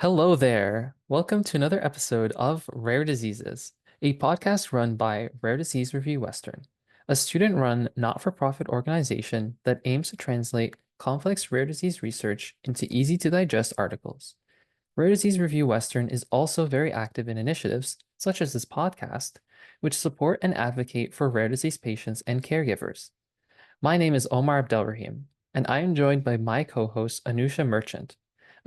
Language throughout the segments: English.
Hello there. Welcome to another episode of Rare Diseases, a podcast run by Rare Disease Review Western, a student-run not-for-profit organization that aims to translate complex rare disease research into easy-to-digest articles. Rare Disease Review Western is also very active in initiatives, such as this podcast, which support and advocate for rare disease patients and caregivers. My name is Omar Abdelrahim, and I am joined by my co-host Anusha Merchant.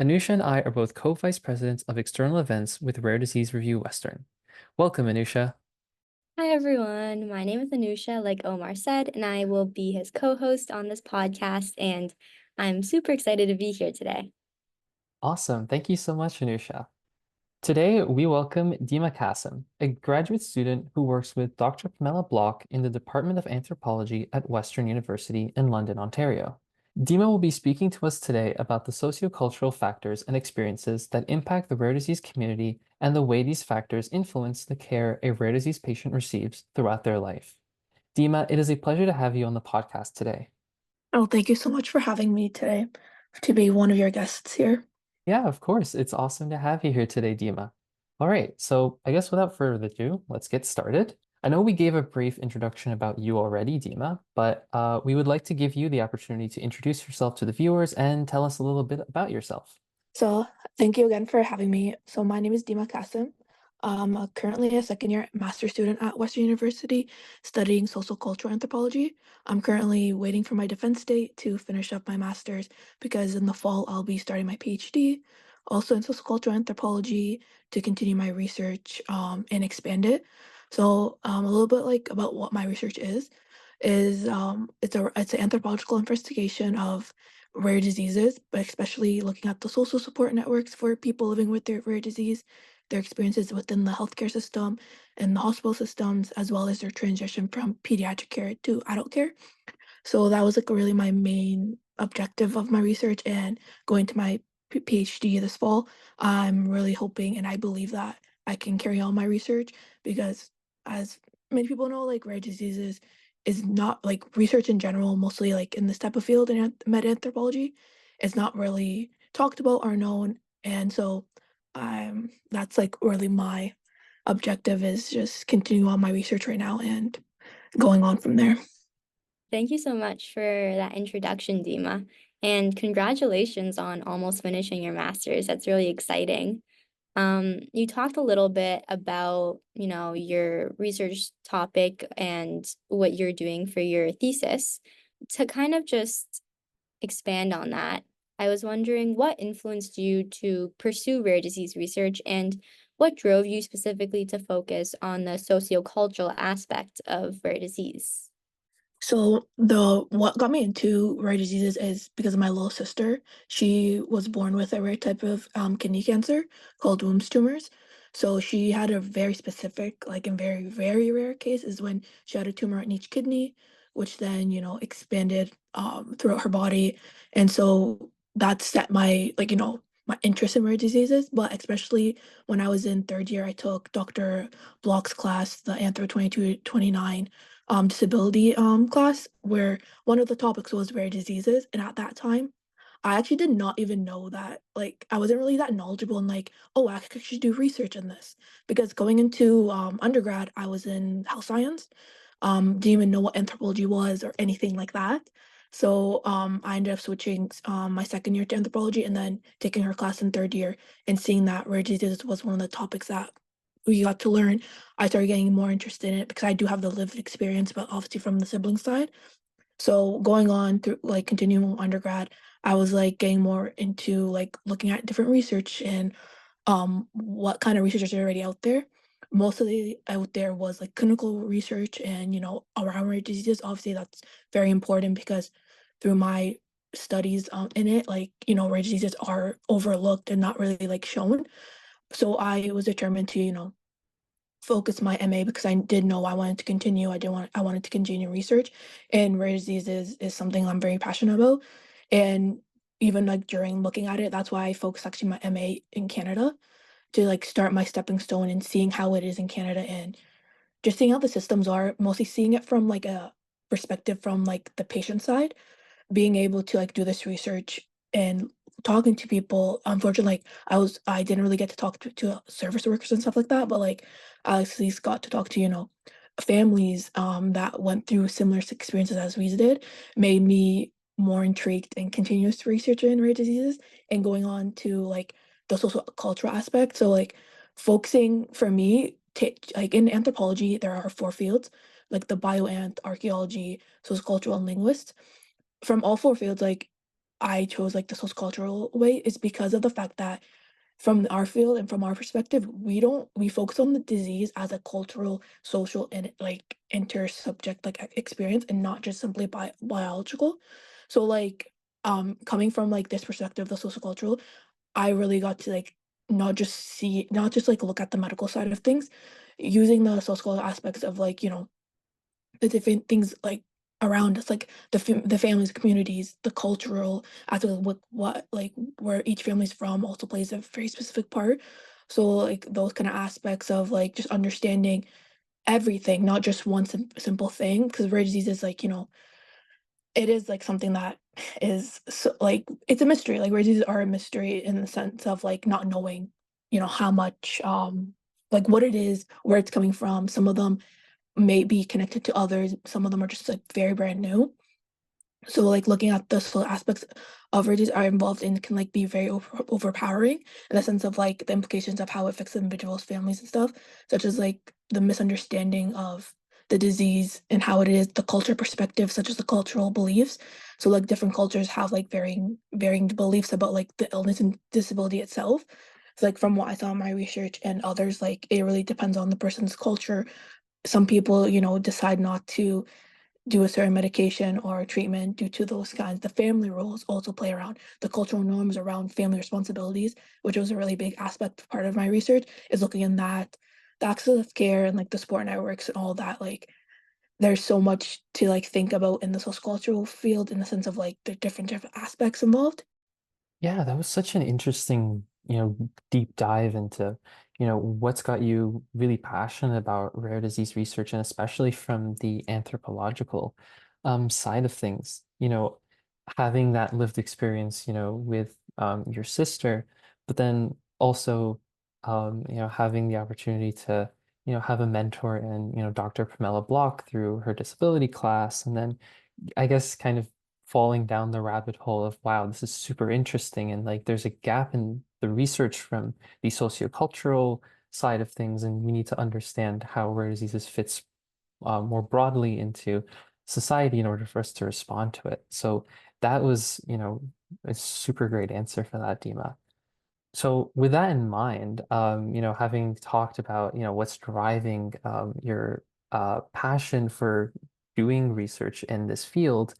Anusha and I are both co-vice presidents of external events with Rare Disease Review Western. Welcome, Anusha. Hi everyone, my name is Anusha, like Omar said, and I will be his co-host on this podcast, and I'm super excited to be here today. Awesome. Thank you so much, Anusha. Today, we welcome Dima Kassem, a graduate student who works with Dr. Pamela Block in the Department of Anthropology at Western University in London, Ontario. Dima will be speaking to us today about the sociocultural factors and experiences that impact the rare disease community and the way these factors influence the care a rare disease patient receives throughout their life. Dima, it is a pleasure to have you on the podcast today. Oh, thank you so much for having me today to be one of your guests here. Yeah, of course. It's awesome to have you here today, Dima. All right, so I guess without further ado, let's get started. I know we gave a brief introduction about you already, Dima, but we would like to give you the opportunity to introduce yourself to the viewers and tell us a little bit about yourself. So, thank you again for having me. So, my name is Dima Kassem. I'm currently a second year master's student at Western University studying sociocultural anthropology. I'm currently waiting for my defense date to finish up my master's because in the fall I'll be starting my PhD, also in sociocultural anthropology to continue my research and expand it. So, a little bit like about what my research is it's an anthropological investigation of rare diseases, but especially looking at the social support networks for people living with their rare disease, their experiences within the healthcare system and the hospital systems, as well as their transition from pediatric care to adult care. So that was like really my main objective of my research and going to my PhD this fall. I'm really hoping and I believe that I can carry on my research because as many people know, like rare diseases is not like research in general, mostly like in this type of field in med anthropology, is not really talked about or known. And so that's like really my objective is just continue on my research right now and going on from there. Thank you so much for that introduction, Dima, and congratulations on almost finishing your master's. That's really exciting. You talked a little bit about, your research topic and what you're doing for your thesis. To kind of just expand on that, I was wondering what influenced you to pursue rare disease research and what drove you specifically to focus on the sociocultural aspect of rare disease? So the what got me into rare diseases is because of my little sister. She was born with a rare type of kidney cancer called Wilms tumors. So she had a very specific, like in very, very rare cases when she had a tumor in each kidney, which then, expanded throughout her body. And so that set my my interest in rare diseases, but especially when I was in third year, I took Dr. Block's class, the Anthro 2229 disability class where one of the topics was rare diseases. And at that time, I actually did not even know that, like, I wasn't really that knowledgeable and like, oh, I could actually do research in this. Because going into undergrad, I was in health science, didn't even know what anthropology was or anything like that. So I ended up switching my second year to anthropology and then taking her class in third year and seeing that rare diseases was one of the topics that we got to learn. I started getting more interested in it because I do have the lived experience, but obviously from the sibling side. So going on through like continuing undergrad, I was like getting more into like looking at different research and what kind of research is already out there. Mostly out there was like clinical research and around rare diseases. Obviously, that's very important because through my studies in it, like rare diseases are overlooked and not really like shown. So I was determined to focus my MA because I did know I wanted to continue. I wanted to continue research, and rare diseases is something I'm very passionate about. And even like during looking at it, that's why I focused actually my MA in Canada to like start my stepping stone and seeing how it is in Canada and just seeing how the systems are, mostly seeing it from like a perspective from like the patient side, being able to like do this research and talking to people, unfortunately, like, I didn't really get to talk to service workers and stuff like that, but, like, I at least got to talk to, families, that went through similar experiences as we did, made me more intrigued and continuous research in rare diseases and going on to, like, the social cultural aspect. So, like, focusing for me, like, in anthropology, there are 4 fields, like the bioanth, archaeology, sociocultural, and linguists. From all 4 fields, like, I chose, like, the sociocultural way is because of the fact that from our field and from our perspective, we focus on the disease as a cultural, social, and, like, inter-subject, like, experience and not just simply biological. So, like, coming from, like, this perspective, the sociocultural, I really got to, like, not just, like, look at the medical side of things, using the social aspects of, like, the different things, like, around us, like, the families, communities, the cultural aspect of what, like, where each family's from also plays a very specific part. So, like, those kinda aspects of, like, just understanding everything, not just one simple thing. Because rare disease is, like, it is, like, something that is so like, it's a mystery, like, rare diseases are a mystery in the sense of, like, not knowing, how much, like, what it is, where it's coming from. Some of them may be connected to others. Some of them are just, like, very brand new. So, like, looking at the social aspects of religions are involved in can, like, be very overpowering in the sense of, like, the implications of how it affects individuals, families, and stuff, such as, like, the misunderstanding of the disease and how it is, the culture perspective, such as the cultural beliefs. So, like, different cultures have, like, varying beliefs about, like, the illness and disability itself. So, like, from what I saw in my research and others, like, it really depends on the person's culture. Some people, decide not to do a certain medication or treatment due to those kinds. The family roles also play around the cultural norms around family responsibilities, which was a really big aspect part of my research, is looking in that, the access of care and like the support networks and all that. Like there's so much to like think about in the sociocultural field in the sense of like the different aspects involved. Yeah, that was such an interesting, deep dive into, what's got you really passionate about rare disease research and especially from the anthropological side of things. Having that lived experience, with your sister, but then also, having the opportunity to, have a mentor in, Dr. Pamela Block through her disability class, and then I guess kind of falling down the rabbit hole of wow, this is super interesting, and like there's a gap in the research from the sociocultural side of things, and we need to understand how rare diseases fits more broadly into society in order for us to respond to it. So that was, a super great answer for that, Dima. So with that in mind, having talked about, what's driving your passion for doing research in this field,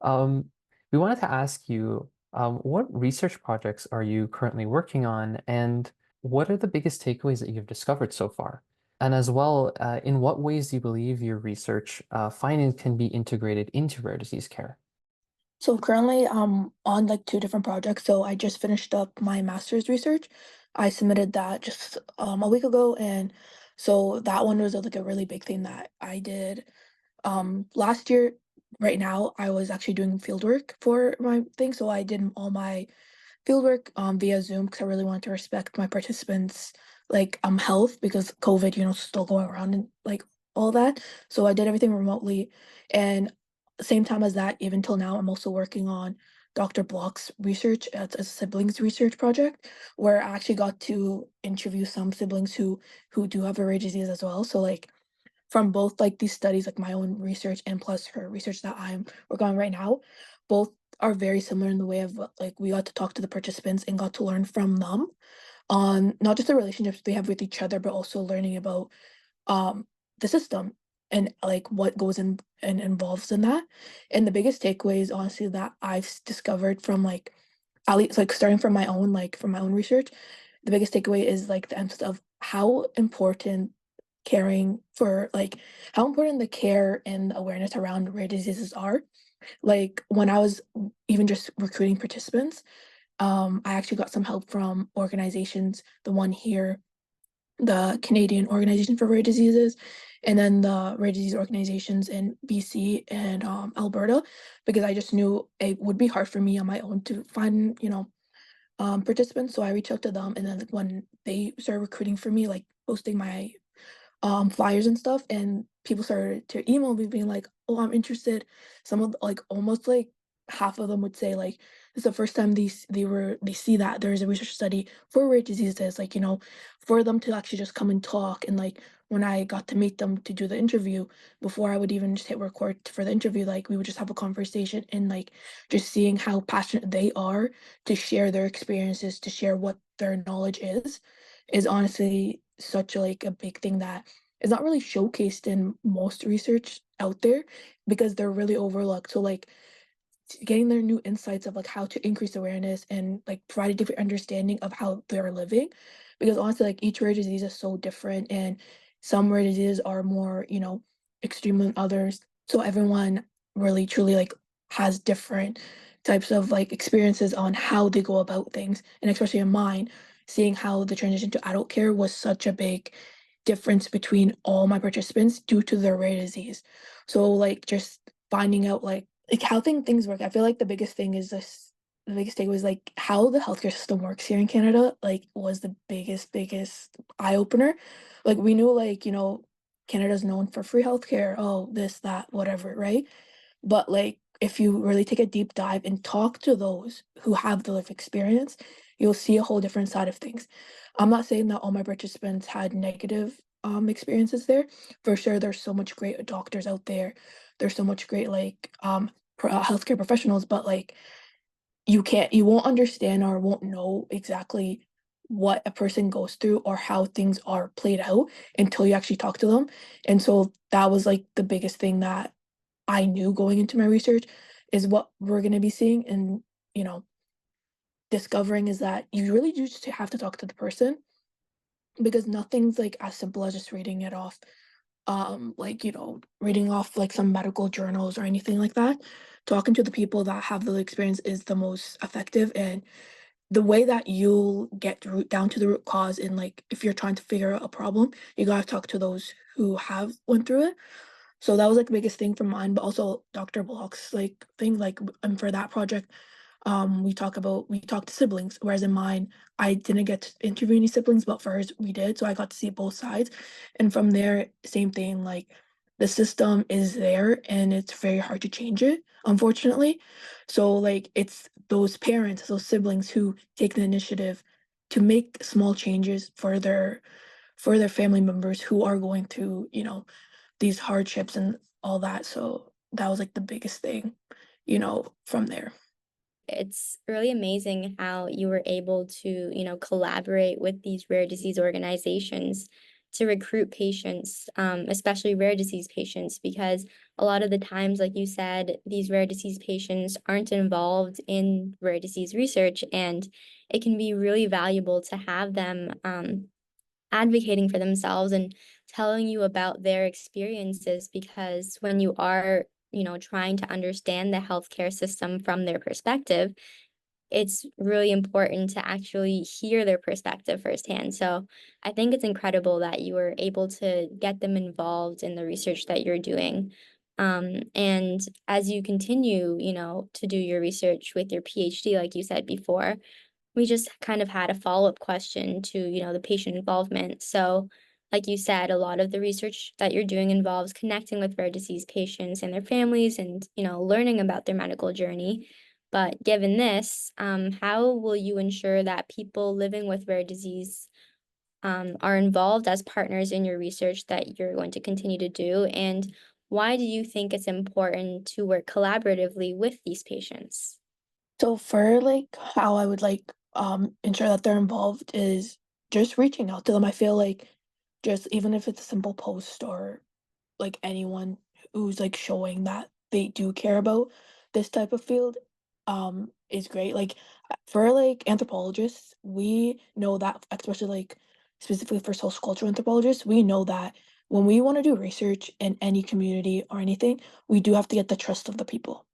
we wanted to ask you, what research projects are you currently working on, and what are the biggest takeaways that you've discovered so far? And as well, in what ways do you believe your research findings can be integrated into rare disease care? So currently I'm on like two different projects. So I just finished up my master's research. I submitted that just a week ago, and so that one was like a really big thing that I did last year. Right now I was actually doing field work for my thing, so I did all my fieldwork via Zoom because I really wanted to respect my participants' like health because COVID, still going around and like all that. So I did everything remotely, and same time as that, even till now, I'm also working on Dr. Block's research. It's a siblings research project where I actually got to interview some siblings who do have a rare disease as well. So like from both like these studies, like my own research and plus her research that I'm working on right now, both are very similar in the way of like we got to talk to the participants and got to learn from them on not just the relationships they have with each other, but also learning about um the system and like what goes in and involves in that. And the biggest takeaway is honestly that discovered from like at least like starting from my own research, the biggest takeaway is like the emphasis of how important caring for like how important the care and awareness around rare diseases are. Like when I was even just recruiting participants, I actually got some help from organizations, the one here, the Canadian Organization for Rare Diseases, and then the rare disease organizations in BC and Alberta, because I just knew it would be hard for me on my own to find, participants, so I reached out to them, and then like, when they started recruiting for me, like posting my flyers and stuff, and people started to email me being like, "Oh, I'm interested." Some of like almost like half of them would say like it's the first time they see that there is a research study for rare diseases, like for them to actually just come and talk. And like when I got to meet them to do the interview, before I would even just hit record for the interview, like we would just have a conversation, and like just seeing how passionate they are to share their experiences, to share what their knowledge is honestly such like a big thing that is not really showcased in most research out there because they're really overlooked. So like getting their new insights of like how to increase awareness and like provide a different understanding of how they're living, because honestly like each rare disease is so different, and some rare diseases are more extreme than others, so everyone really truly like has different types of like experiences on how they go about things. And especially in mine, seeing how the transition to adult care was such a big difference between all my participants due to their rare disease. So like just finding out like how things work. I feel like the biggest thing was like how the healthcare system works here in Canada, like was the biggest eye opener. Like we knew like, Canada's known for free healthcare, oh, this, that, whatever, right? But like if you really take a deep dive and talk to those who have the life experience, you'll see a whole different side of things. I'm not saying that all my participants had negative experiences there. For sure, there's so much great doctors out there. There's so much great like healthcare professionals, but like you won't understand or won't know exactly what a person goes through or how things are played out until you actually talk to them. And so that was like the biggest thing that I knew going into my research is what we're going to be seeing and, you know, discovering is that you really do just have to talk to the person because nothing's like as simple as just reading it off. Like, reading off like some medical journals or anything like that. Talking to the people that have the experience is the most effective, and the way that you'll get down to the root cause. And like if you're trying to figure out a problem, you gotta talk to those who have went through it. So that was like the biggest thing for mine, but also Dr. Block's like thing, like for that project, we talked to siblings, whereas in mine, I didn't get to interview any siblings, but for hers we did. So I got to see both sides. And from there, same thing, like the system is there and it's very hard to change it, unfortunately. So like it's those parents, those siblings who take the initiative to make small changes for their family members who are going through, these hardships and all that. So that was like the biggest thing, from there. It's really amazing how you were able to, collaborate with these rare disease organizations to recruit patients, especially rare disease patients, because a lot of the times, like you said, these rare disease patients aren't involved in rare disease research, and it can be really valuable to have them advocating for themselves and telling you about their experiences, because when you are, trying to understand the healthcare system from their perspective, it's really important to actually hear their perspective firsthand. So I think it's incredible that you were able to get them involved in the research that you're doing. And as you continue, to do your research with your PhD, like you said before, we just kind of had a follow-up question to, the patient involvement. So, like you said, a lot of the research that you're doing involves connecting with rare disease patients and their families and, learning about their medical journey. But given this, how will you ensure that people living with rare disease are involved as partners in your research that you're going to continue to do? And why do you think it's important to work collaboratively with these patients? So for like how I would like ensure that they're involved is just reaching out to them. I feel like just even if it's a simple post or like anyone who's like showing that they do care about this type of field is great. Like for like anthropologists, we know that especially like specifically for sociocultural anthropologists, we know that when we want to do research in any community or anything, we do have to get the trust of the people.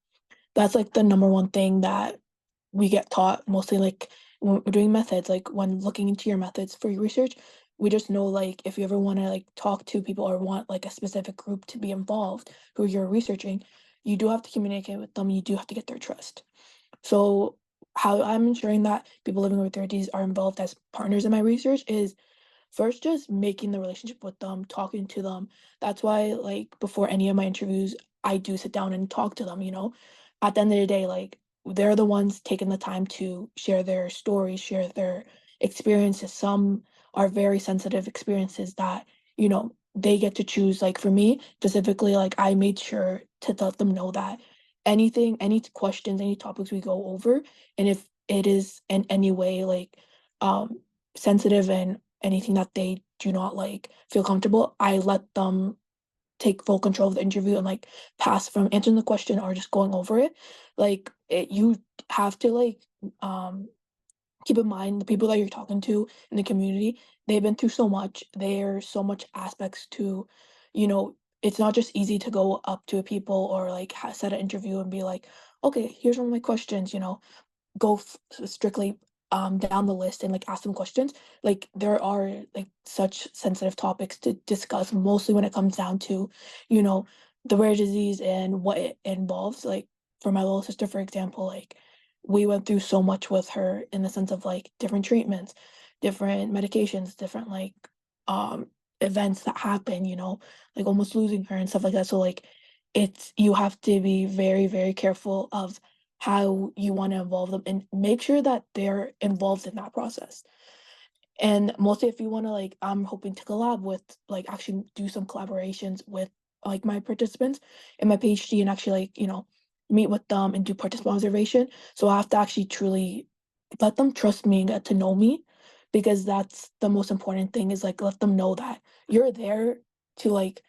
That's like the number one thing that we get taught mostly like when we're doing methods, like when looking into your methods for your research, we just know like if you ever want to like talk to people or want like a specific group to be involved who you're researching, you do have to communicate with them. You do have to get their trust. So how I'm ensuring that people living with rare disease are involved as partners in my research is first, just making the relationship with them, talking to them. That's why, like, before any of my interviews, I do sit down and talk to them, you know? At the end of the day, like, they're the ones taking the time to share their stories, share their experiences. Some are very sensitive experiences that, they get to choose. Like, for me, specifically, like, I made sure to let them know that any questions, any topics we go over, and if it is in any way, like, um, sensitive and anything that they do not, like, feel comfortable, I let them take full control of the interview and, like, pass from answering the question or just going over it. Like, you have to, like, um, keep in mind the people that you're talking to in the community, they've been through so much. There's so much aspects to, you know, it's not just easy to go up to people or, like, set an interview and be like, "Okay, here's one of my questions," go strictly down the list and like ask them questions. Like there are like such sensitive topics to discuss, mostly when it comes down to, you know, the rare disease and what it involves. Like for my little sister, for example, like we went through so much with her in the sense of like different treatments, different medications, different like um events that happen, like almost losing her and stuff like that. So like it's you have to be very, very careful of how you wanna involve them and make sure that they're involved in that process. And mostly if you wanna, like I'm hoping to collab with, like, actually do some collaborations with, like, my participants in my PhD and actually, like, meet with them and do participant observation. So I have to actually truly let them trust me and get to know me because that's the most important thing is, like, let them know that you're there to, like,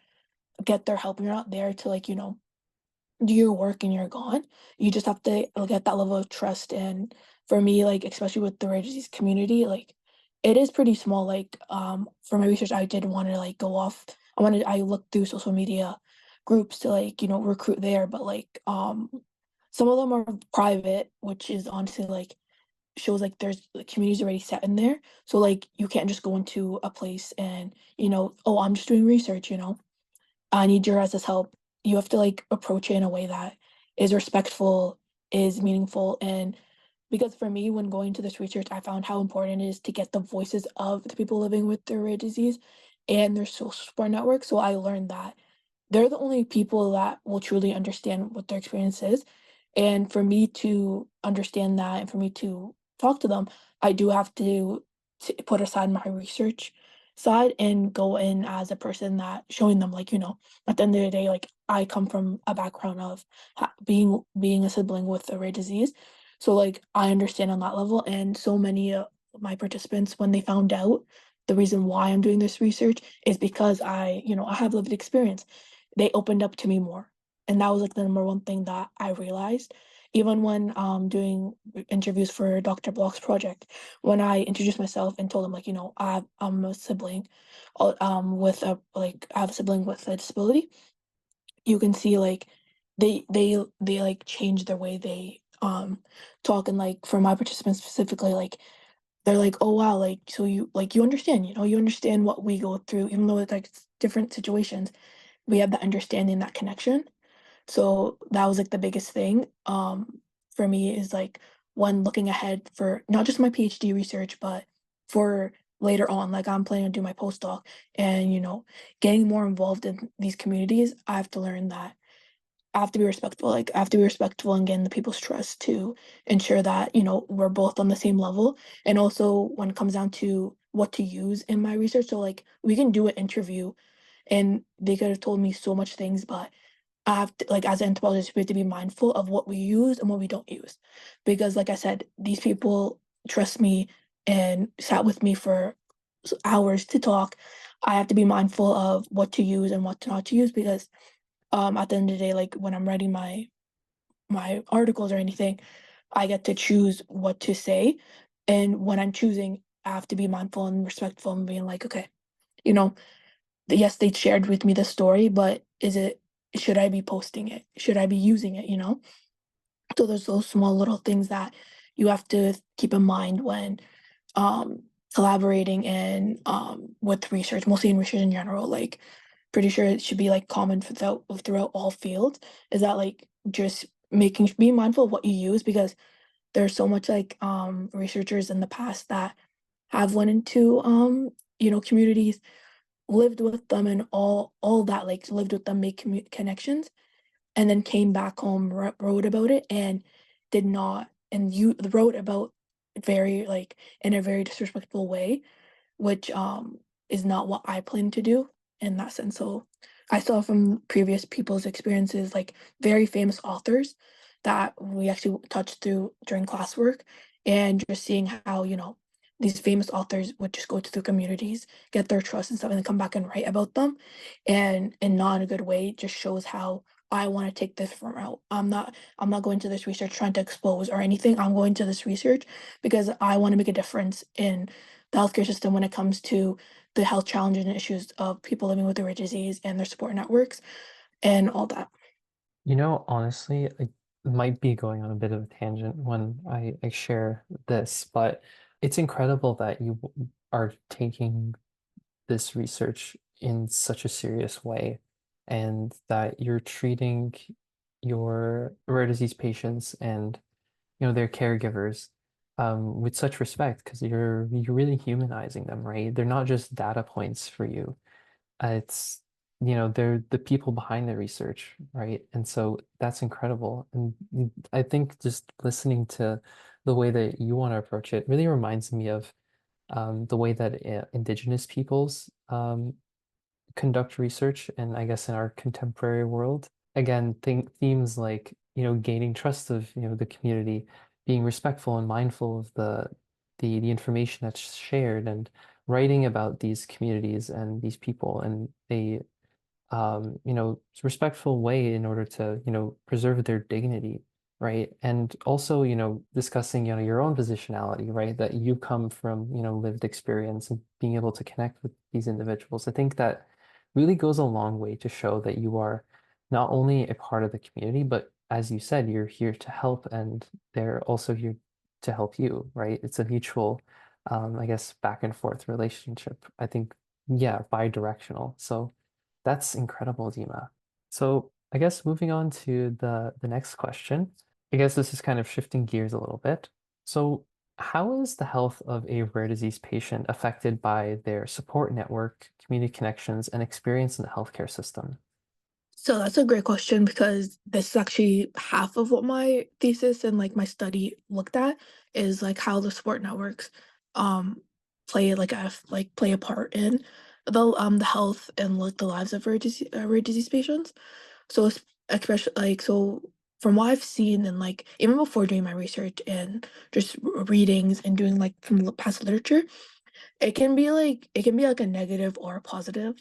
get their help. You're not there to, like, do your work and you're gone. You just have to get that level of trust. And for me, like especially with the rare disease community, like it is pretty small. Like for my research, I did want to like go off. I looked through social media groups to like recruit there, but like some of them are private, which is honestly like shows like there's the community's already set in there. So like you can't just go into a place and oh, I'm just doing research. I need your guys' help. You have to like approach it in a way that is respectful, is meaningful, and because for me, when going to this research, I found how important it is to get the voices of the people living with the rare disease and their social support network. So I learned that they're the only people that will truly understand what their experience is. And for me to understand that and for me to talk to them, I do have to put aside my research side and go in as a person that showing them like, at the end of the day, like I come from a background of being a sibling with a rare disease. So like I understand on that level. And so many of my participants, when they found out the reason why I'm doing this research is because I have lived experience. They opened up to me more. And that was like the number one thing that I realized. Even when doing interviews for Dr. Block's project, when I introduced myself and told them like, I'm a sibling, with a like I have a sibling with a disability, you can see like they like change their way they talk and like for my participants specifically, like they're like, "Oh, wow, like, so you understand, you understand what we go through, even though it's, like, different situations, we have that understanding, that connection." So, that was, like, the biggest thing, for me is, like, when looking ahead for not just my PhD research, but for later on, like, I'm planning to do my postdoc and, getting more involved in these communities, I have to learn that I have to be respectful. Like, I have to be respectful and gain the people's trust to ensure that, we're both on the same level. And also when it comes down to what to use in my research. So like we can do an interview and they could have told me so much things, but I have to, like as an anthropologist, we have to be mindful of what we use and what we don't use. Because like I said, these people trust me and sat with me for hours to talk. I have to be mindful of what to use and what to not to use because at the end of the day, like when I'm writing my articles or anything, I get to choose what to say. And when I'm choosing, I have to be mindful and respectful and being like, okay, you know, yes, they shared with me the story, but should I be posting it? Should I be using it? So there's those small little things that you have to keep in mind when um, collaborating and with research, mostly in research in general. Like, pretty sure it should be like common throughout all fields. Is that like just being mindful of what you use because there's so much like researchers in the past that have went into communities, lived with them and all that, like lived with them, make connections, and then came back home, wrote about it, and did not, and you wrote about very like in a very disrespectful way, which is not what I plan to do in that sense. So I saw from previous people's experiences, like very famous authors that we actually touched through during classwork, and just seeing how, these famous authors would just go to the communities, get their trust and stuff, and then come back and write about them, and not in a good way, just shows how I want to take this from route. I'm not going to this research trying to expose or anything. I'm going to this research because I want to make a difference in the healthcare system when it comes to the health challenges and issues of people living with a rare disease and their support networks and all that. Honestly, I might be going on a bit of a tangent when I share this, but it's incredible that you are taking this research in such a serious way and that you're treating your rare disease patients and their caregivers with such respect because you're really humanizing them, right? They're not just data points for you. It's they're the people behind the research, right? And so that's incredible. And I think just listening to the way that you want to approach it really reminds me of the way that indigenous peoples conduct research, and I guess in our contemporary world, again, think themes like, gaining trust of, the community, being respectful and mindful of the information that's shared, and writing about these communities and these people and a respectful way in order to, preserve their dignity, right? And also, discussing, your own positionality, right? That you come from, lived experience and being able to connect with these individuals. I think that really goes a long way to show that you are not only a part of the community, but as you said, you're here to help and they're also here to help you, right? It's a mutual, I guess, back and forth relationship. I think, yeah, bi-directional. So that's incredible, Dima. So I guess moving on to the next question. I guess this is kind of shifting gears a little bit. So how is the health of a rare disease patient affected by their support network, community connections, and experience in the healthcare system? So that's a great question because this is actually half of what my thesis and like my study looked at, is like how the support networks um play a part in the health and like the lives of rare disease patients. So especially like, so from what I've seen, and like even before doing my research and just readings and doing like from the past literature, it can be like a negative or a positive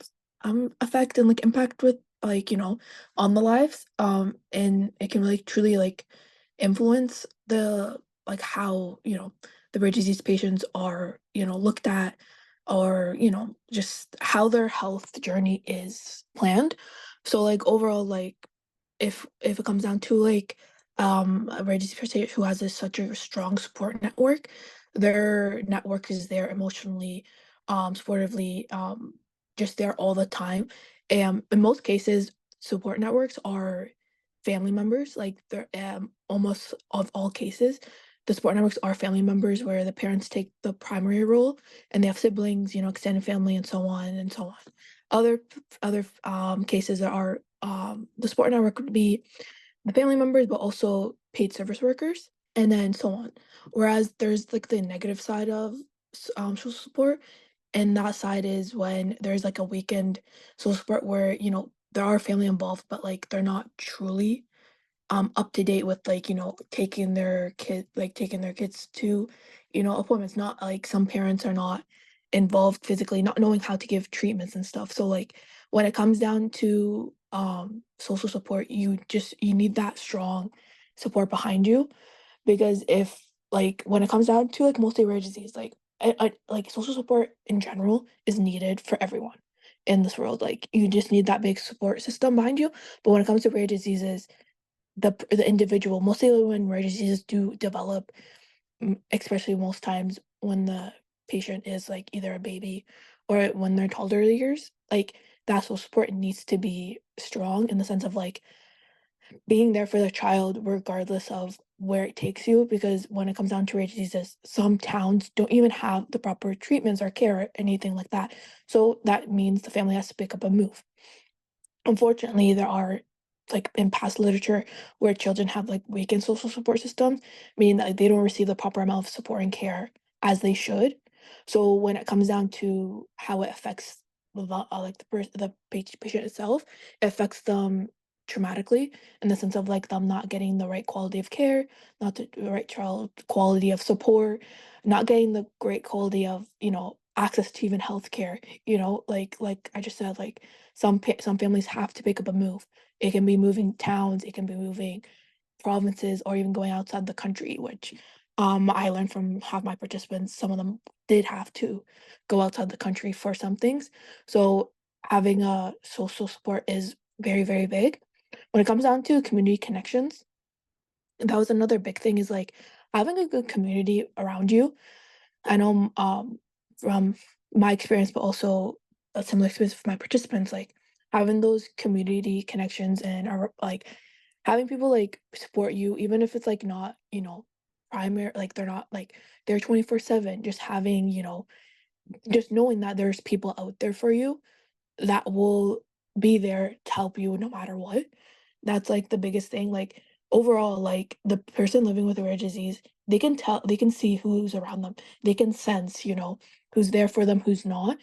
effect and like impact with like, on the lives. And it can really truly like influence the like how, the rare disease patients are, looked at, or, just how their health journey is planned. So like overall, like if it comes down to like a rare disease patient who has such a strong support network, their network is there emotionally, supportively, just there all the time. And in most cases, support networks are family members. Like they're almost of all cases, the support networks are family members where the parents take the primary role, and they have siblings, extended family, and so on and so on. Other cases that are the support network would be the family members, but also paid service workers, and then so on. Whereas there's like the negative side of social support, and that side is when there's like a weekend social support where, there are family involved, but like they're not truly up to date with like, taking their kids to, appointments. Not like some parents are not involved physically, not knowing how to give treatments and stuff. So like when it comes down to social support, you need that strong support behind you, because if like when it comes down to like mostly rare disease, like like social support in general is needed for everyone in this world. Like you just need that big support system behind you. But when it comes to rare diseases, the individual, mostly when rare diseases do develop, especially most times when the patient is like either a baby or when they're toddler years, like that social support needs to be strong in the sense of like being there for the child regardless of where it takes you, because when it comes down to rare diseases, some towns don't even have the proper treatments or care or anything like that. So that means the family has to pick up and move. Unfortunately, there are, like, in past literature where children have, like, weakened social support systems, meaning that, like, they don't receive the proper amount of support and care as they should. So when it comes down to how it affects like, the patient itself, it affects them traumatically, in the sense of, like, them not getting the right quality of care, not the right child quality of support, not getting the great quality of, access to even healthcare, like I just said, like, some families have to pick up and move. It can be moving towns, it can be moving provinces, or even going outside the country, which, I learned from half my participants, some of them did have to go outside the country for some things. So having a social support is very, very big. When it comes down to community connections, that was another big thing, is like having a good community around you. I know, from my experience, but also a similar experience with my participants, like having those community connections and are like having people like support you, even if it's like not, primary, like they're not like they're 24/7, just having, just knowing that there's people out there for you that will be there to help you no matter what. That's like the biggest thing. Like overall, like the person living with a rare disease, they can see who's around them. They can sense, who's there for them, who's not.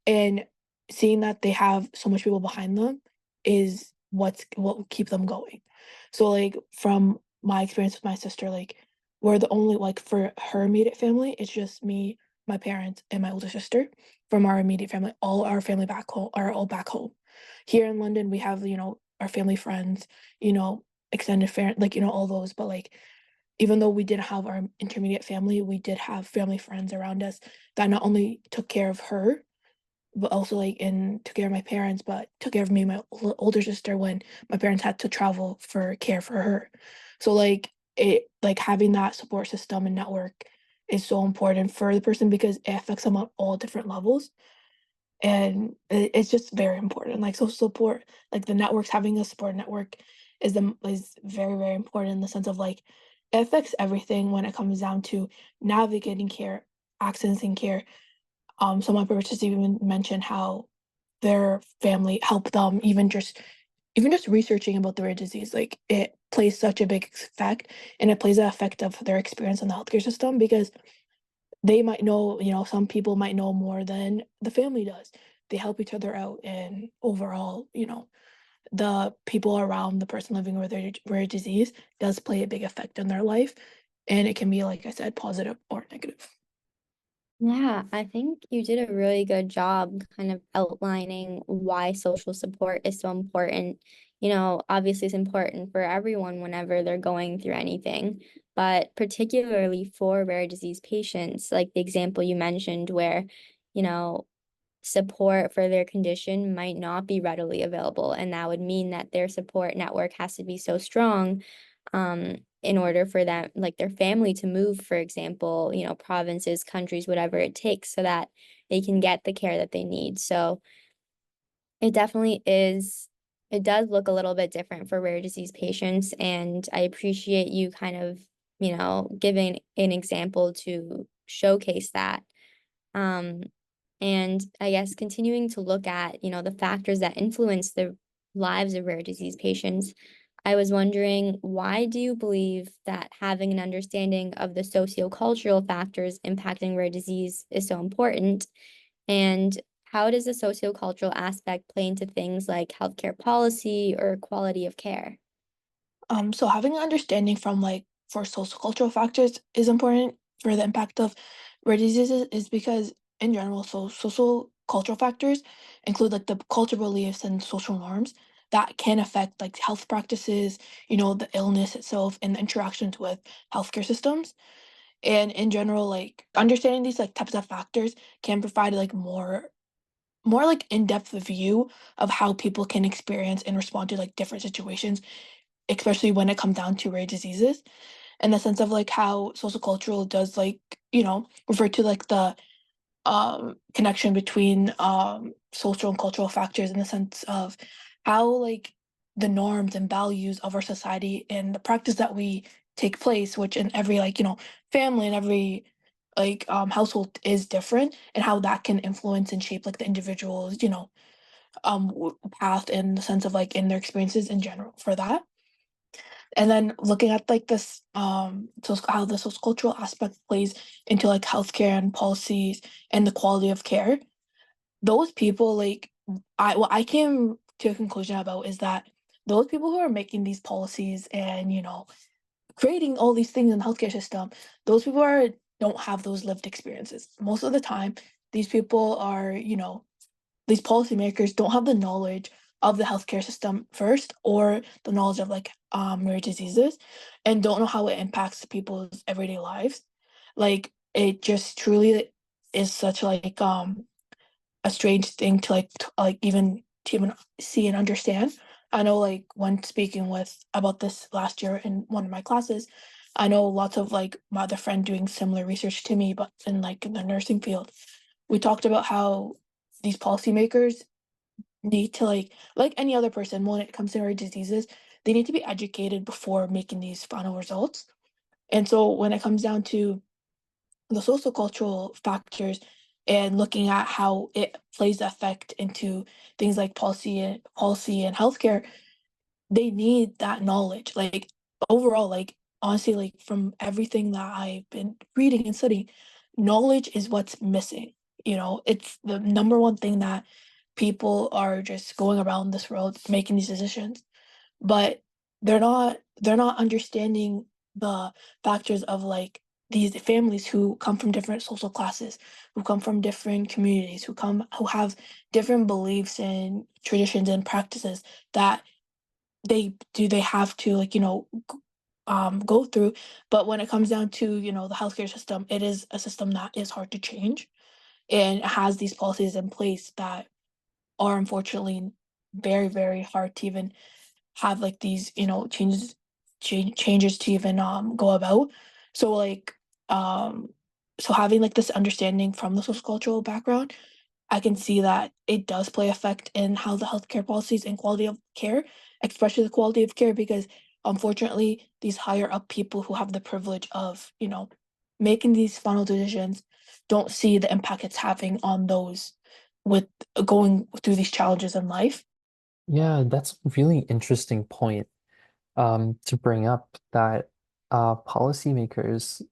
And seeing that they have so much people behind them is what will keep them going. So like from my experience with my sister, like we're the only, like, for her immediate family, it's just me, my parents, and my older sister. From our immediate family, all our family back home are all back home. Here in London, we have, our family friends, extended like, all those, but like even though we didn't have our intermediate family, we did have family friends around us that not only took care of her, but also like and took care of my parents, but took care of me and my older sister when my parents had to travel for care for her. So like having that support system and network is so important for the person, because it affects them on all different levels. And it's just very important. Like social support, like the networks, having a support network is very, very important, in the sense of like it affects everything when it comes down to navigating care, accessing care. Some of my parents even mentioned how their family helped them, even just researching about the rare disease, like it plays such a big effect, and it plays an effect of their experience in the healthcare system, because they might know, some people might know more than the family does. They help each other out, and overall, the people around the person living with a rare disease does play a big effect in their life, and it can be, like I said, positive or negative. Yeah, I think you did a really good job kind of outlining why social support is so important. Obviously it's important for everyone whenever they're going through anything, but particularly for rare disease patients, like the example you mentioned where, you know, support for their condition might not be readily available. And that would mean that their support network has to be so strong in order for them, like their family to move, for example, provinces, countries, whatever it takes, so that they can get the care that they need. So it definitely is, it does look a little bit different for rare disease patients. And I appreciate you kind of, giving an example to showcase that. Um, and I guess continuing to look at, the factors that influence the lives of rare disease patients, I was wondering, why do you believe that having an understanding of the sociocultural factors impacting rare disease is so important? And how does the sociocultural aspect play into things like healthcare policy or quality of care? So having an understanding from like for social cultural factors is important for the impact of rare diseases, is because in general, so social cultural factors include like the cultural beliefs and social norms that can affect like health practices, the illness itself and the interactions with healthcare systems. And in general, like understanding these like types of factors can provide like more like in-depth view of how people can experience and respond to like different situations, especially when it comes down to rare diseases, in the sense of like how social cultural does like, refer to like the connection between social and cultural factors, in the sense of how like the norms and values of our society and the practice that we take place, which in every family and every household is different, and how that can influence and shape like the individual's path in the sense of like in their experiences in general for that. And then looking at like this so how the sociocultural aspect plays into like healthcare and policies and the quality of care, those people what I came to a conclusion about is that those people who are making these policies and creating all these things in the healthcare system, those people don't have those lived experiences. Most of the time, these people are, these policymakers don't have the knowledge of the healthcare system first, or the knowledge of rare diseases, and don't know how it impacts people's everyday lives. Like it just truly is such a strange thing to even see and understand. I know when speaking with about this last year in one of my classes, I know lots of my other friend doing similar research to me, but in the nursing field. We talked about how these policymakers need to like any other person when it comes to rare diseases, they need to be educated before making these final results. And so when it comes down to the social cultural factors and looking at how it plays effect into things like policy and healthcare, they need that knowledge. Like overall, honestly, from everything that I've been reading and studying, knowledge is what's missing. It's the number one thing that people are just going around this world making these decisions, but they're not understanding the factors of these families who come from different social classes, who come from different communities, who have different beliefs and traditions and practices that they have to go through. But when it comes down to the healthcare system, it is a system that is hard to change, and it has these policies in place that are unfortunately very, very hard to even have these changes to even go about. So um so having this understanding from the sociocultural background, I can see that it does play effect in how the healthcare policies and quality of care, especially the quality of care, because unfortunately these higher up people who have the privilege of making these final decisions don't see the impact it's having on those with going through these challenges in life. Yeah, that's a really interesting point to bring up that policymakers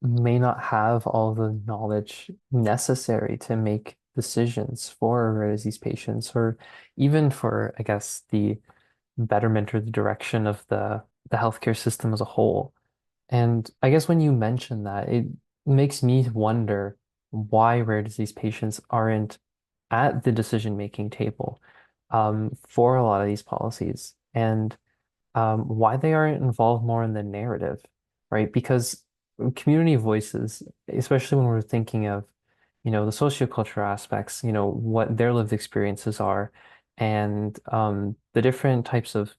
may not have all the knowledge necessary to make decisions for rare disease patients, or even for, I guess, the betterment or the direction of the healthcare system as a whole. And I guess when you mention that, it makes me wonder why rare disease patients aren't at the decision-making table for a lot of these policies, and why they aren't involved more in the narrative, right? Because community voices, especially when we're thinking of, the sociocultural aspects, what their lived experiences are, and the different types of,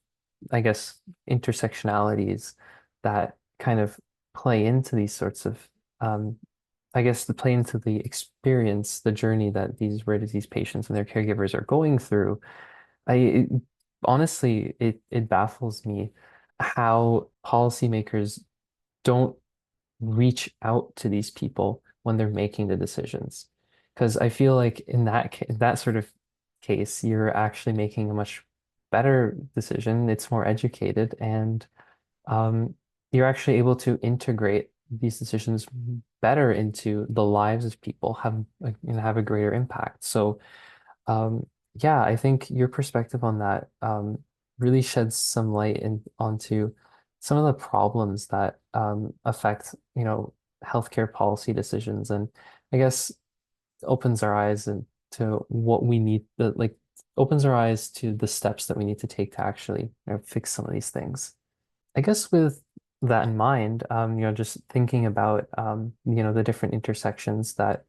I guess, intersectionalities that kind of play into these sorts of, I guess, the play into the experience, the journey that these rare disease patients and their caregivers are going through. I it, honestly, it baffles me how policymakers don't reach out to these people when they're making the decisions. Because I feel like in that sort of case, you're actually making a much better decision. It's more educated, and um, you're actually able to integrate these decisions better into the lives of people, have a greater impact. So yeah, I think your perspective on that really sheds some light onto some of the problems that affect, healthcare policy decisions, and I guess opens our eyes and to what we need, opens our eyes to the steps that we need to take to actually, fix some of these things. I guess with that in mind, just thinking about, the different intersections that,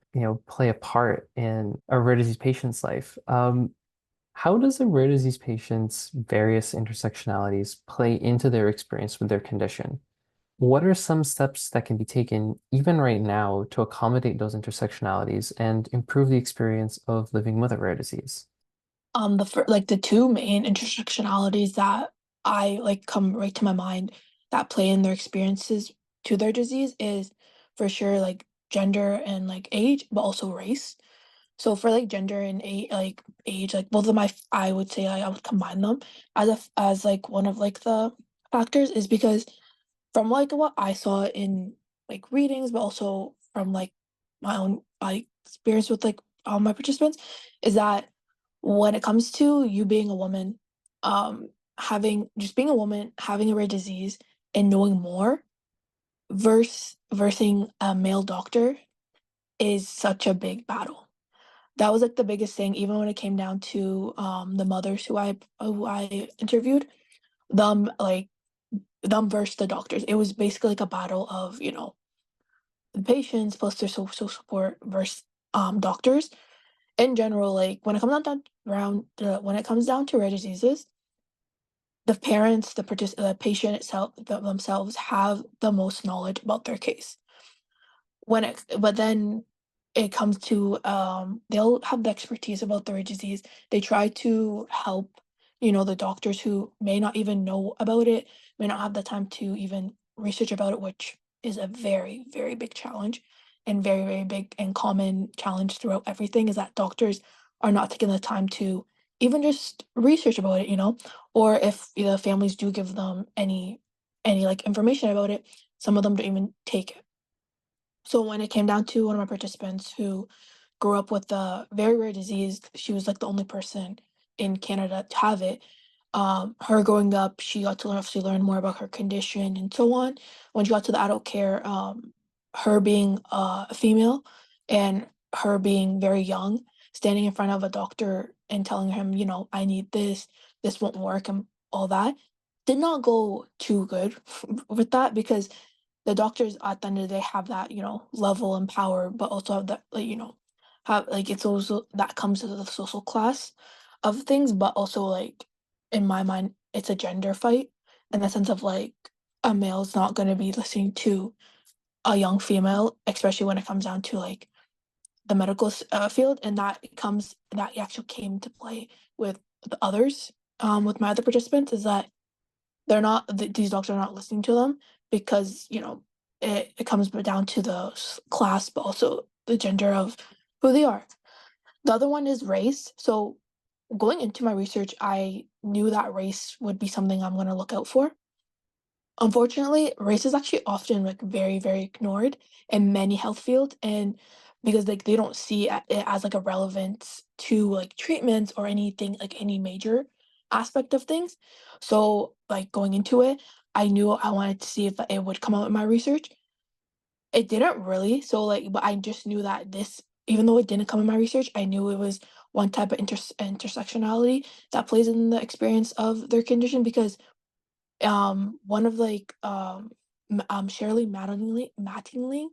play a part in a rare disease patient's life. How does a rare disease patient's various intersectionalities play into their experience with their condition? What are some steps that can be taken even right now to accommodate those intersectionalities and improve the experience of living with a rare disease? The two main intersectionalities that I come right to my mind that play in their experiences to their disease is for sure like gender and like age, but also race. So for like gender and age, like both of I would say I would combine them as like one of like the factors is because from like what I saw in like readings, but also from like my own like experience with like all my participants, is that when it comes to you being a woman, having just being a woman, having a rare disease, and knowing more versus a male doctor is such a big battle. That was like the biggest thing, even when it came down to the mothers who I interviewed, them like them versus the doctors. It was basically like a battle of, the patients plus their social support versus doctors. In general, like when it comes down to rare diseases, the parents, the patient itself themselves have the most knowledge about their case. But then it comes to, they'll have the expertise about the rare disease. They try to help, the doctors who may not even know about it, may not have the time to even research about it, which is a very, very big challenge and very, very big and common challenge throughout everything is that doctors are not taking the time to even just research about it. Or if the families do give them any like information about it, some of them don't even take it. So when it came down to one of my participants who grew up with a very rare disease, she was like the only person in Canada to have it. Her growing up, she got to obviously learn more about her condition and so on. When she got to the adult care, her being a female and her being very young, standing in front of a doctor and telling him, I need this won't work, and all that, did not go too good with that because the doctors at the end of the day have that, level and power, but also have that, like, have like it's also that comes to the social class of things, but also like in my mind, it's a gender fight in the sense of like a male's not going to be listening to a young female, especially when it comes down to like the medical field, and that actually came to play with the others, with my other participants, is that these doctors are not listening to them because, it comes down to the class, but also the gender of who they are. The other one is race. So going into my research, I knew that race would be something I'm going to look out for. Unfortunately, race is actually often like very, very ignored in many health fields, and because like they don't see it as like a relevance to like treatments or anything like any major aspect of things. So like going into it, I knew I wanted to see if it would come out in my research. It didn't really. So like, but I just knew that even though it didn't come in my research, I knew it was one type of intersectionality that plays in the experience of their condition because one of like Shirley Mattingly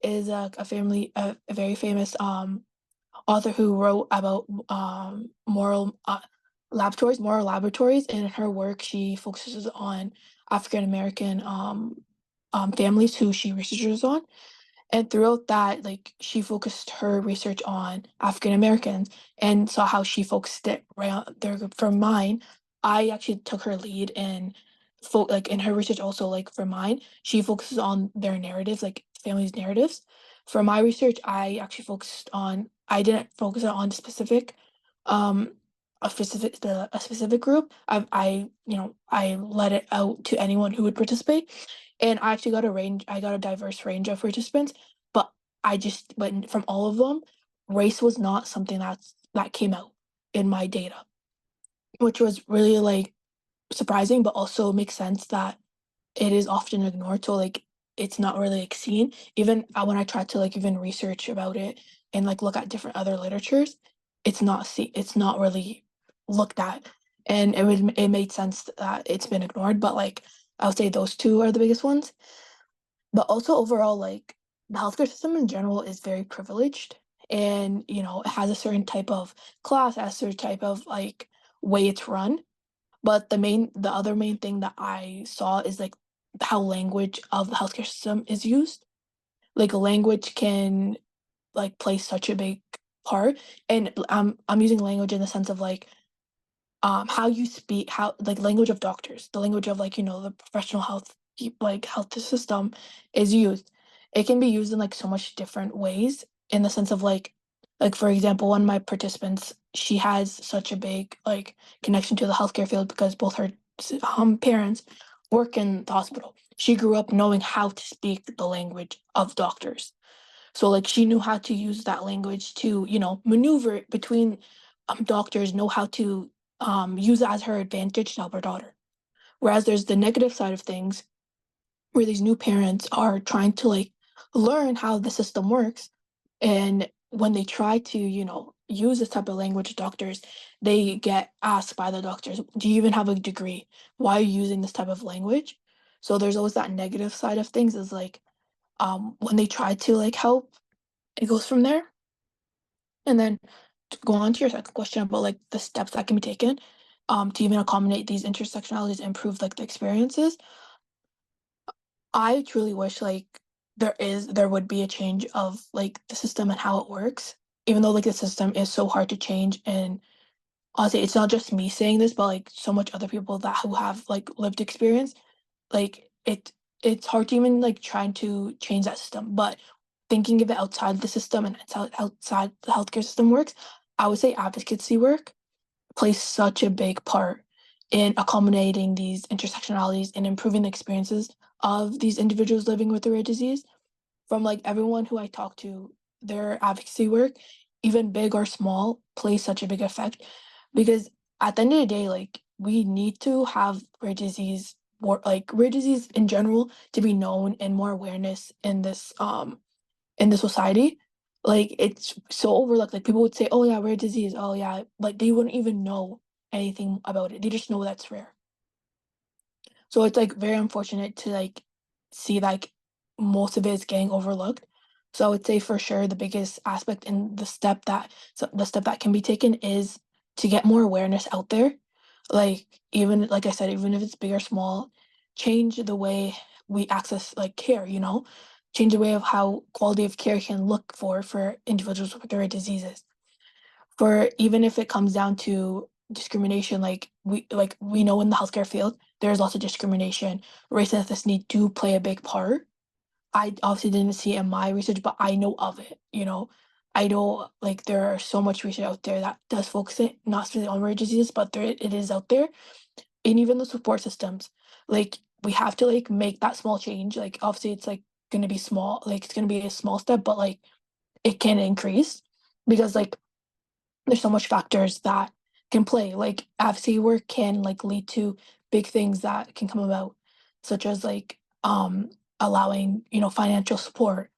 is a very famous author who wrote about moral laboratories. And in her work, she focuses on African American families who she researches on. And throughout that, like she focused her research on African Americans and saw how she focused it right on there. For mine, I actually took her lead and like in her research also like for mine, she focuses on their narratives, like families' narratives. For my research, I didn't focus on um a specific group. I let it out to anyone who would participate. And I got a diverse range of participants, but but from all of them, race was not something that came out in my data, which was really like surprising, but also makes sense that it is often ignored. So like it's not really like seen. Even when I tried to like even research about it and like look at different other literatures, it's not really looked at. And it made sense that it's been ignored. But like I would say those two are the biggest ones. But also overall, like the healthcare system in general is very privileged and it has a certain type of class, a certain type of like way it's run. But the other main thing that I saw is like how language of the healthcare system is used. Like language can like play such a big part, and I'm using language in the sense of like how you speak, how like language of doctors, the language of like the professional health like health system is used. It can be used in like so much different ways in the sense of like for example, one of my participants, she has such a big like connection to the healthcare field because both her parents work in the hospital. She grew up knowing how to speak the language of doctors. So like she knew how to use that language to, maneuver between doctors, know how to use it as her advantage to help her daughter. Whereas there's the negative side of things where these new parents are trying to like learn how the system works. And when they try to, use this type of language, doctors, they get asked by the doctors, do you even have a degree? Why are you using this type of language? So there's always that negative side of things is like when they try to like help, it goes from there. And then to go on to your second question about like the steps that can be taken to even accommodate these intersectionalities, improve like the experiences. I truly wish like there would be a change of like the system and how it works, even though like the system is so hard to change. And honestly, it's not just me saying this, but like so much other people that who have like lived experience, like it's hard to even like trying to change that system. But thinking of it outside the system and outside the healthcare system works, I would say advocacy work plays such a big part in accommodating these intersectionalities and improving the experiences of these individuals living with the rare disease. From like everyone who I talk to, their advocacy work, even big or small, plays such a big effect because at the end of the day, like we need to have rare disease more like rare disease in general to be known and more awareness in the society. Like it's so overlooked. Like people would say, "Oh yeah, rare disease. Oh yeah," like they wouldn't even know anything about it. They just know that's rare. So it's like very unfortunate to like see like most of it is getting overlooked. So I would say for sure the biggest aspect and the step that can be taken is to get more awareness out there. Like even like I said, even if it's big or small, change the way we access like care, change the way of how quality of care can look for individuals with rare diseases. For even if it comes down to discrimination, like we know in the healthcare field, there's lots of discrimination. Race and ethnicity do play a big part. I obviously didn't see it in my research, but I know of it. I know like there are so much research out there that does focus it not specifically on rare diseases, but there it is out there. And even the support systems. Like we have to like make that small change. Like obviously it's like gonna be small, like it's gonna be a small step, but like it can increase because like there's so much factors that can play. Like advocacy work can like lead to big things that can come about, such as like allowing, financial support,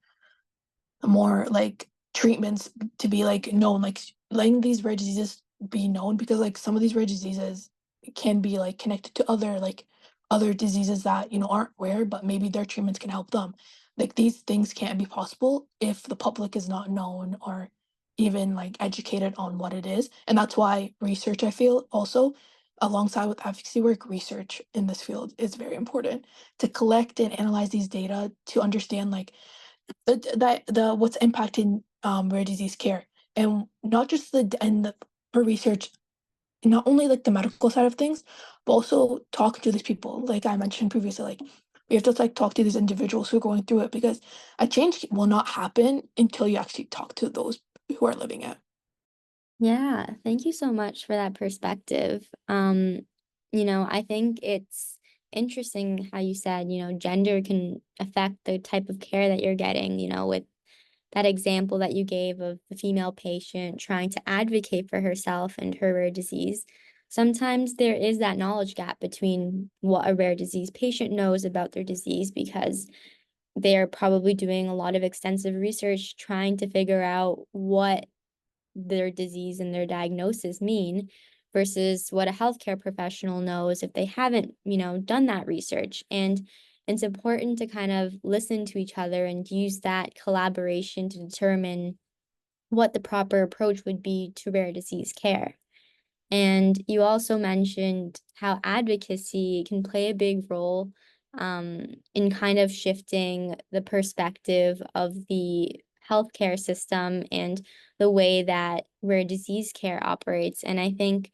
more like treatments to be like known, like letting these rare diseases be known because like some of these rare diseases can be like connected to other diseases that aren't rare, but maybe their treatments can help them. Like these things can't be possible if the public is not known or even like educated on what it is. And that's why research, I feel also alongside with advocacy work, research in this field is very important to collect and analyze these data to understand like the what's impacting rare disease care and not just the for research, not only like the medical side of things, but also talking to these people like I mentioned previously. Like we have to like talk to these individuals who are going through it because a change will not happen until you actually talk to those who are living it. Yeah, thank you so much for that perspective. I think it's interesting how you said, gender can affect the type of care that you're getting, with that example that you gave of the female patient trying to advocate for herself and her rare disease. Sometimes there is that knowledge gap between what a rare disease patient knows about their disease because they're probably doing a lot of extensive research trying to figure out what their disease and their diagnosis mean versus what a healthcare professional knows if they haven't, done that research. And it's important to kind of listen to each other and use that collaboration to determine what the proper approach would be to rare disease care. And you also mentioned how advocacy can play a big role in kind of shifting the perspective of the healthcare system and the way that rare disease care operates. And I think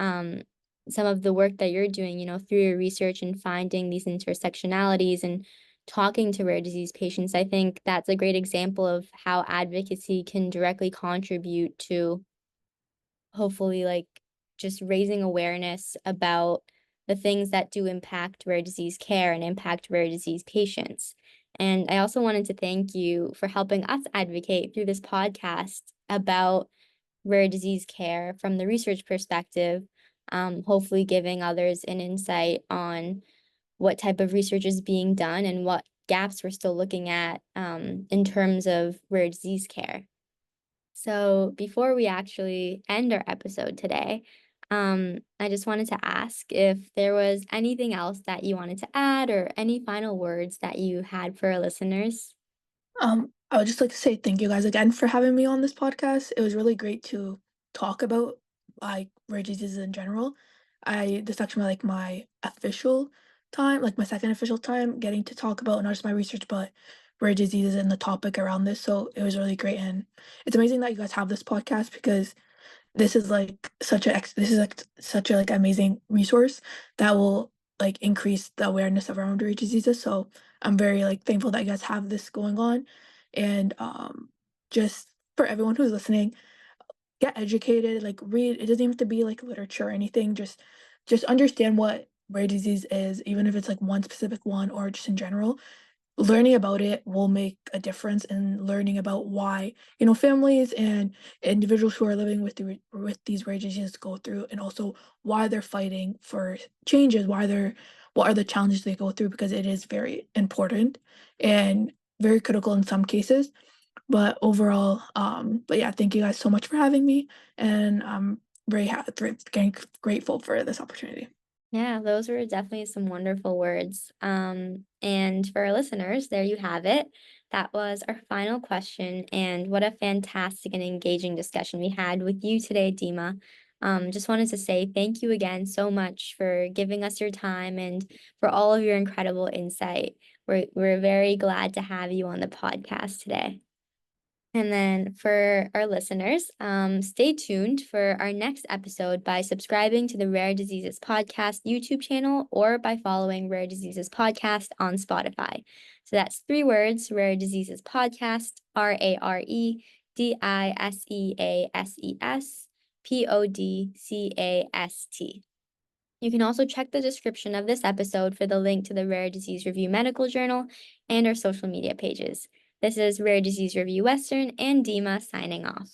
um, some of the work that you're doing, through your research and finding these intersectionalities and talking to rare disease patients. I think that's a great example of how advocacy can directly contribute to hopefully like just raising awareness about the things that do impact rare disease care and impact rare disease patients. And I also wanted to thank you for helping us advocate through this podcast about rare disease care from the research perspective, hopefully giving others an insight on what type of research is being done and what gaps we're still looking at in terms of rare disease care. So before we actually end our episode today, I just wanted to ask if there was anything else that you wanted to add or any final words that you had for our listeners. I would just like to say thank you guys again for having me on this podcast. It was really great to talk about like rare diseases in general. This is actually like my official time, like my second official time getting to talk about not just my research but rare diseases and the topic around this. So it was really great, and it's amazing that you guys have this podcast because this is like such a like amazing resource that will like increase the awareness of around rare diseases. So I'm very like thankful that you guys have this going on, and just for everyone who's listening, get educated, like read. It doesn't even have to be like literature or anything. Just understand what rare disease is, even if it's like one specific one or just in general. Learning about it will make a difference in learning about why, families and individuals who are living with these rare diseases go through, and also why they're fighting for changes, what are the challenges they go through, because it is very important and very critical in some cases. But overall, but yeah, thank you guys so much for having me, and I'm grateful for this opportunity. Yeah, those were definitely some wonderful words. And for our listeners, there you have it. That was our final question, and what a fantastic and engaging discussion we had with you today, Dima. Just wanted to say thank you again so much for giving us your time and for all of your incredible insight. We're very glad to have you on the podcast today. And then for our listeners, stay tuned for our next episode by subscribing to the Rare Diseases Podcast YouTube channel or by following Rare Diseases Podcast on Spotify. So that's 3 words, Rare Diseases Podcast, RareDiseases Podcast. You can also check the description of this episode for the link to the Rare Disease Review Medical Journal and our social media pages. This is Rare Disease Review Western and Dima signing off.